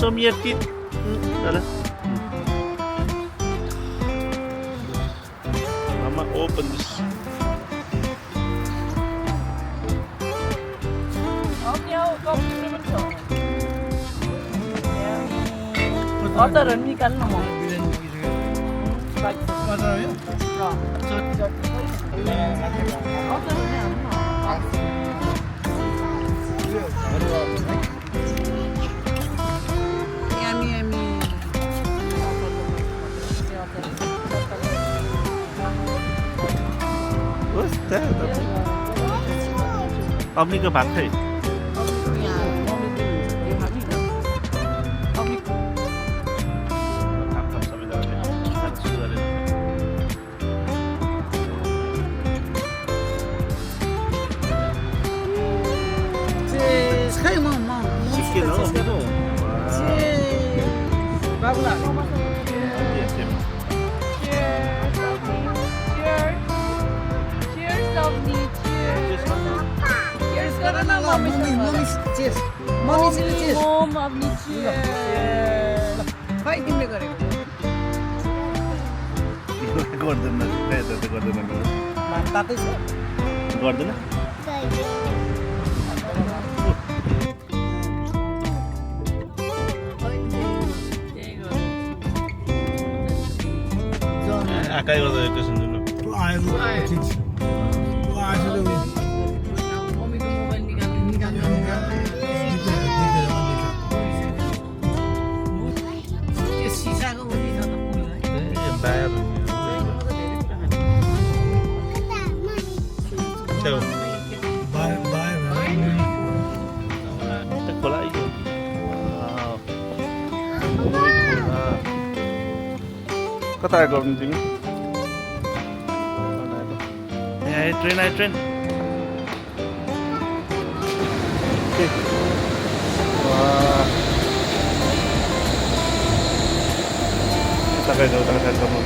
som jättigt. Eller? Mama open this. Otter은 ikan mo. Yummy, yummy. What's that? Ông đi cơ bạc thầy. Bagula. Cheers, lovely. Cheers. Cheers, karena Mommy, cheers. Mommy, cheers. Mom, lovely. Cheers. Hai तिमीले गरेको. गर्दैन त गर्दैन तातै छ. गर्दैन आकाइ गर्दा एकैछिन जुन मम्मीको मोबाइल निकाल्नु. त्यो सिसाको उनी छ त पुल है. बाहिर त्यो खोला यो कता आएको तिमी ट्रेन आयो ट्रेन उता गएर उता साइड गर्नु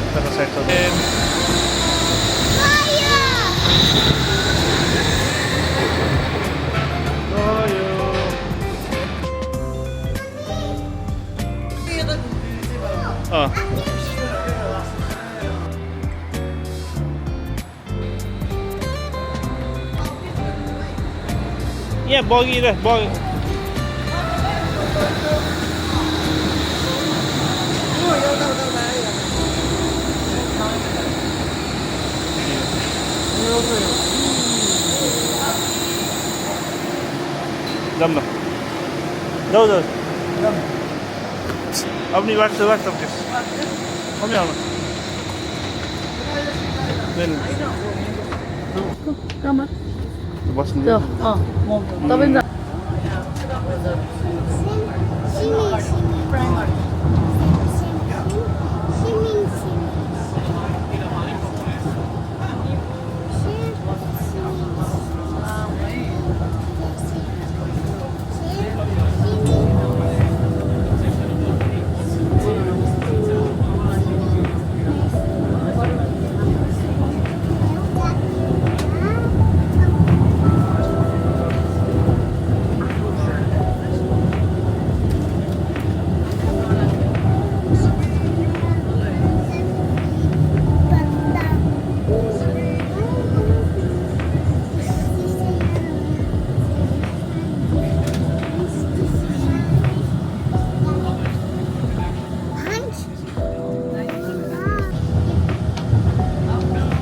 उता साइड गर्नु यहाँ बगी र बगी जाऊँ न जाऊ जाऊ अपनी बात से बात सबके हम यहाँ Come बस 저, 더빈다.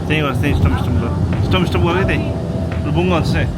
त्यही गर्छ त्यही स्टम गरेँ त्यही बुङ गर्छ चाहिँ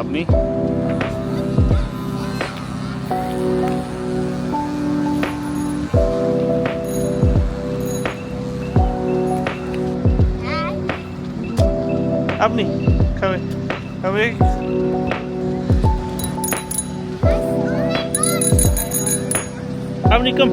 আপনি আপনি খাবে খাবে আপনি কম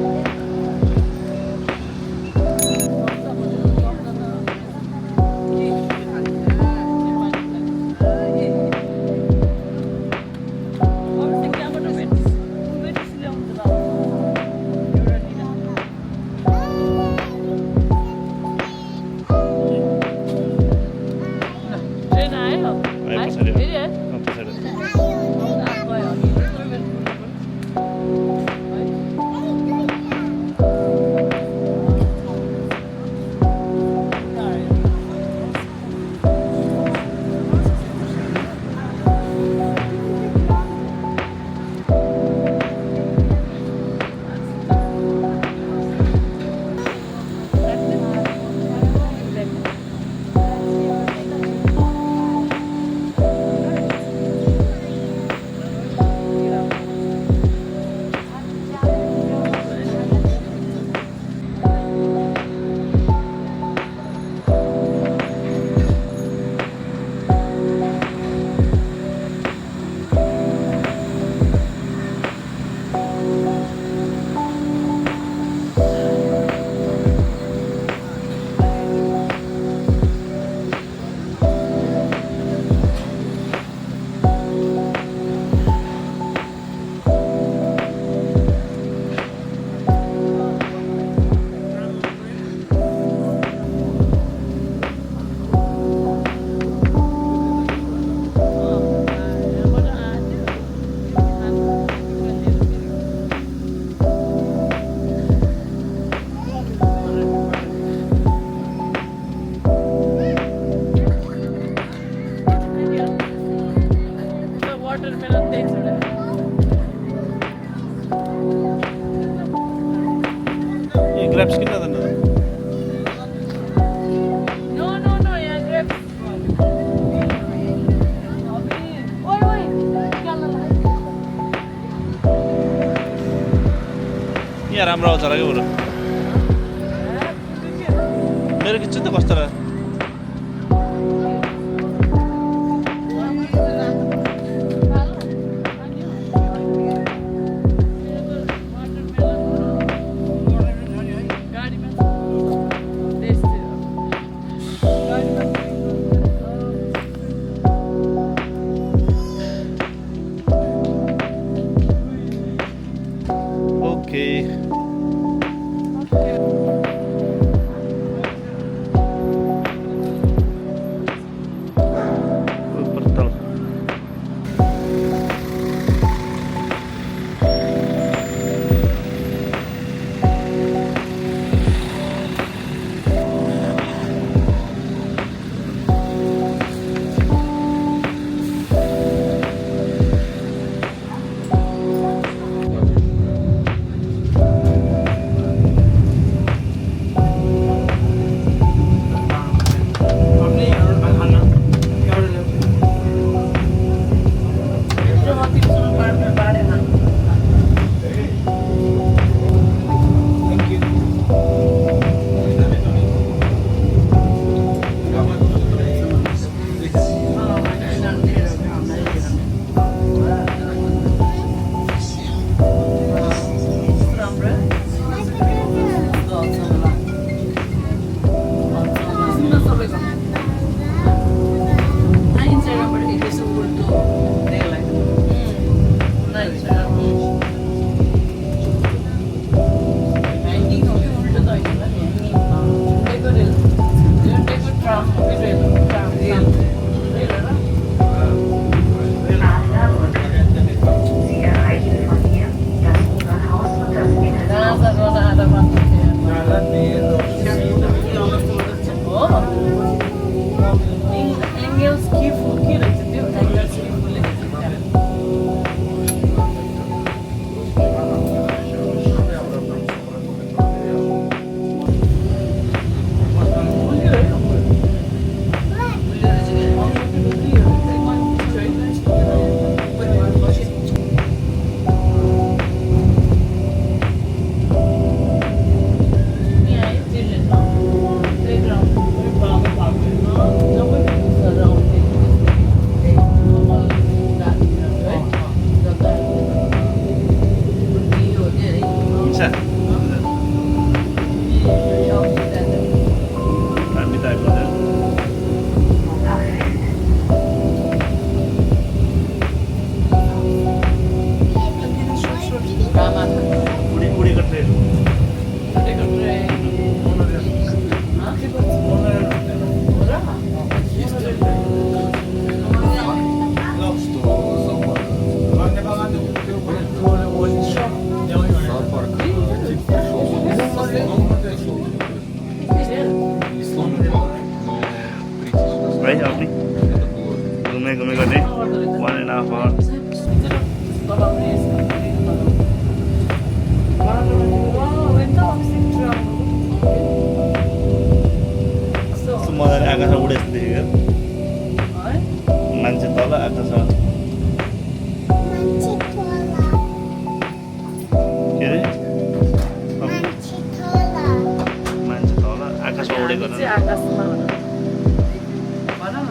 grapes कितना देना है? No, yeah, grapes. Oi, क्या लगा? यार राम्रो आउँछ होला के बरु मेरो किचन त कस्तो लाग्यो Wuppertal. आकाशमा उडेको देखेको है मान्छे तल आकाशमा के अरे मान्छे तल आकाशमा उडेको हामी चाहिँ आकाशमा भन न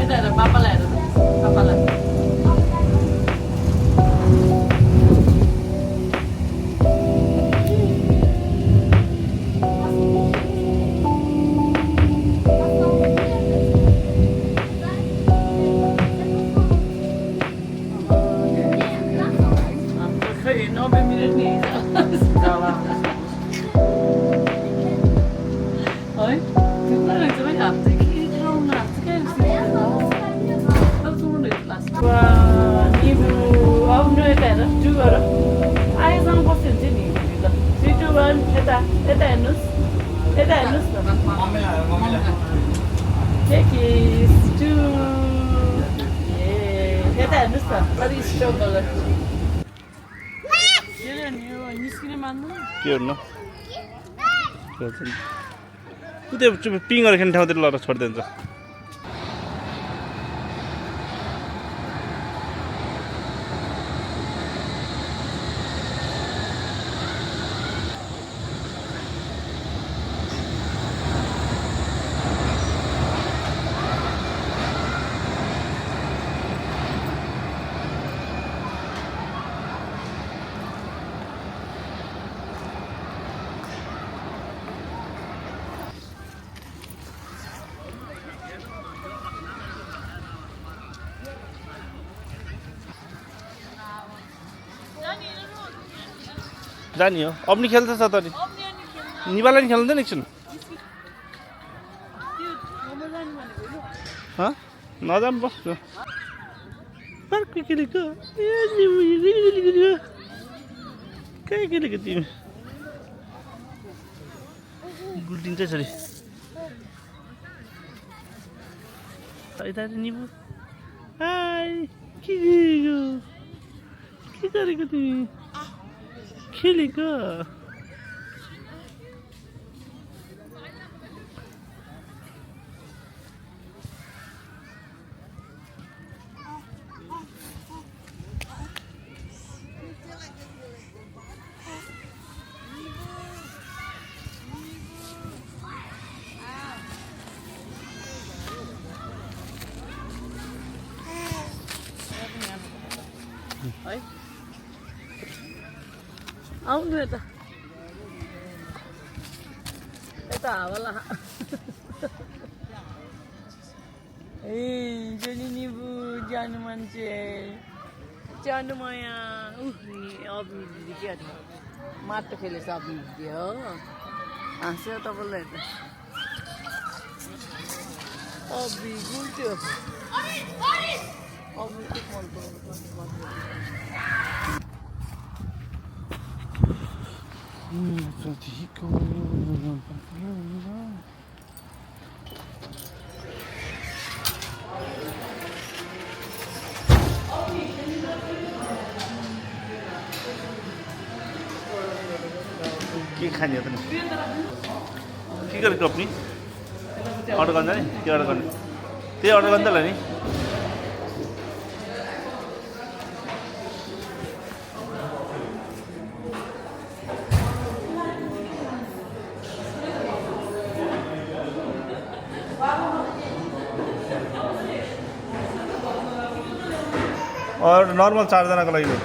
यता हेर पापालाई हेर पापालाई खै 90 मिनट नि जाला है थुप्रो रहेछ भाइ हात चाहिँ के खाउन हात चाहिँ क्या निबु आउनु यता हेर टु गर आएसँग बस्यो हुन्छ नि त 3 2 1 यता यता हेर्नुहोस् न Cookies, two. Yeah, यता हेर्नुहोस् न कति स्ट्रोक कलर के नि यो निस्किने मान्नु के गर्नु त्यो पिङहरू खेल्ने ठाउँतिर लगेर छोडिदिन्छ जानी हो अब नि खेल्दैछ त नि निवाला नि खेल्दैन एकछिन नजाम बस्छु पार्क खेलेको कहाँ खेलेको तिमी गुल्टिन्छ छोरी यता निबु हाई के गरेको तिमी खेलेको है आउनु यता यता हावाला ए जोनी निबु जानु मान्छे जानु माया अबि दिदी के अरे माटो खेलेछ अबि दिदी हो हाँस्यो तपाईँलाई त अबि गुल्ट्यो अबि के मन पर्छ के खाने त नि के गरेको अपनी अर्डर गर्दा नि के अर्डर गर्ने त्यही अर्डर गर्दा होला नि नर्मल 4 जनाको लागि हो